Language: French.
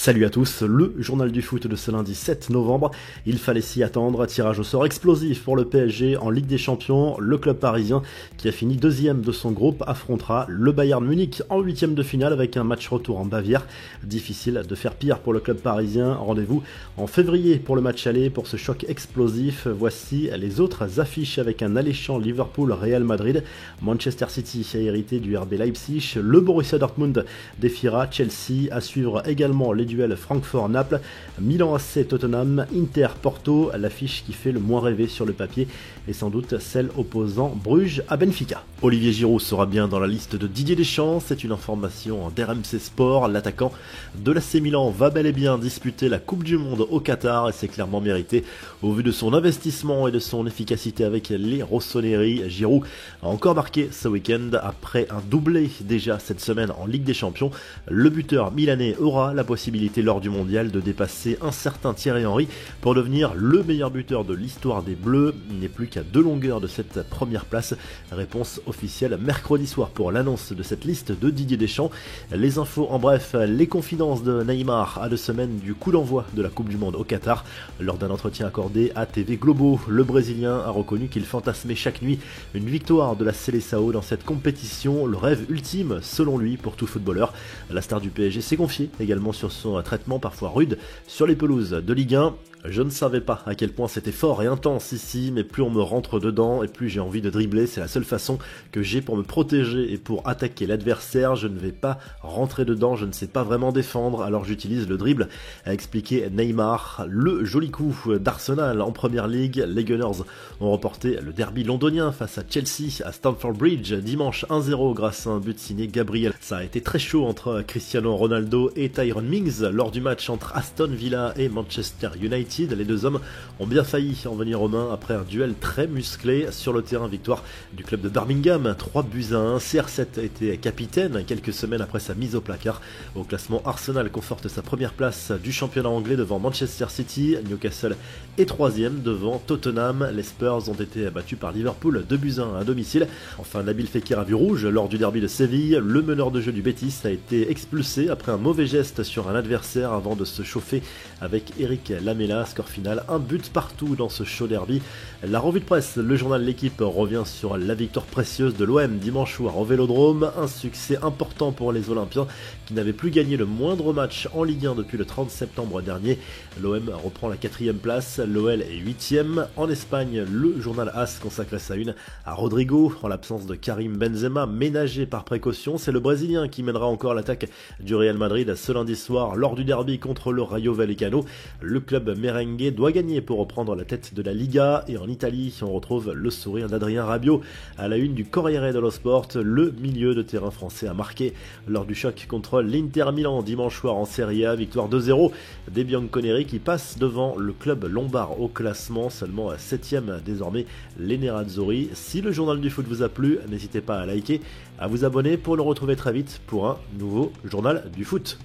Salut à tous, le journal du foot de ce lundi 7 novembre. Il fallait s'y attendre, tirage au sort explosif pour le PSG en Ligue des Champions. Le club parisien qui a fini deuxième de son groupe affrontera le Bayern Munich en huitième de finale avec un match retour en Bavière. Difficile de faire pire pour le club parisien. Rendez-vous en février pour le match aller pour ce choc explosif. Voici les autres affiches avec un alléchant Liverpool-Real Madrid. Manchester City a hérité du RB Leipzig. Le Borussia Dortmund défiera Chelsea. À suivre également les duels Francfort-Naples, Milan AC Tottenham, Inter Porto, l'affiche qui fait le moins rêver sur le papier et sans doute celle opposant Bruges à Benfica. Olivier Giroud sera bien dans la liste de Didier Deschamps, c'est une information d'RMC Sport. L'attaquant de l'AC Milan va bel et bien disputer la Coupe du Monde au Qatar et c'est clairement mérité au vu de son investissement et de son efficacité avec les Rossoneri. Giroud a encore marqué ce week-end après un doublé déjà cette semaine en Ligue des Champions. Le buteur milanais aura la possibilité lors du mondial de dépasser un certain Thierry Henry pour devenir le meilleur buteur de l'histoire des Bleus. Il n'est plus qu'à 2 longueurs de cette première place. Réponse officielle mercredi soir pour l'annonce de cette liste de Didier Deschamps. Les infos en bref, les confidences de Neymar à 2 semaines du coup d'envoi de la Coupe du Monde au Qatar. Lors d'un entretien accordé à TV Globo, le Brésilien a reconnu qu'il fantasmait chaque nuit une victoire de la Seleção dans cette compétition, le rêve ultime selon lui pour tout footballeur. La star du PSG s'est confiée également sur son traitement parfois rude sur les pelouses de Ligue 1. Je ne savais pas à quel point c'était fort et intense ici, mais plus on me rentre dedans et plus j'ai envie de dribbler, c'est la seule façon que j'ai pour me protéger et pour attaquer l'adversaire. Je ne vais pas rentrer dedans, je ne sais pas vraiment défendre, alors j'utilise le dribble, a expliqué Neymar. Le joli coup d'Arsenal en première ligue, les Gunners ont remporté le derby londonien face à Chelsea à Stamford Bridge dimanche 1-0 grâce à un but signé Gabriel. Ça a été très chaud entre Cristiano Ronaldo et Tyrone Mings lors du match entre Aston Villa et Manchester United. Les deux hommes ont bien failli en venir aux mains après un duel très musclé sur le terrain. Victoire du club de Birmingham, 3-1. CR7 a été capitaine quelques semaines après sa mise au placard. Au classement, Arsenal conforte sa première place du championnat anglais devant Manchester City. Newcastle est 3e devant Tottenham. Les Spurs ont été battus par Liverpool 2-1 à domicile. Enfin, Nabil Fekir a vu rouge lors du derby de Séville. Le meneur de jeu du Betis a été expulsé après un mauvais geste sur un adversaire avant de se chauffer avec Eric Lamela. Score final, un but partout dans ce chaud derby. La revue de presse, le journal L'équipe revient sur la victoire précieuse de l'OM dimanche soir au Vélodrome. Un succès important pour les Olympiens qui n'avaient plus gagné le moindre match en Ligue 1 depuis le 30 septembre dernier. L'OM reprend la 4e place, l'OL est 8e. En Espagne, le journal AS consacre sa une à Rodrigo en l'absence de Karim Benzema, ménagé par précaution. C'est le Brésilien qui mènera encore l'attaque du Real Madrid ce lundi soir lors du derby contre le Rayo Vallecano. Le club merengue doit gagner pour reprendre la tête de la Liga. Et en Italie, on retrouve le sourire d'Adrien Rabiot à la une du Corriere dello Sport. Le milieu de terrain français a marqué lors du choc contre l'Inter Milan dimanche soir en Serie A. Victoire 2-0 des Bianconeri qui passent devant le club lombard au classement, seulement à 7e désormais les Nerazzurri. Si le journal du foot vous a plu, n'hésitez pas à liker, à vous abonner pour le retrouver très vite pour un nouveau journal du foot.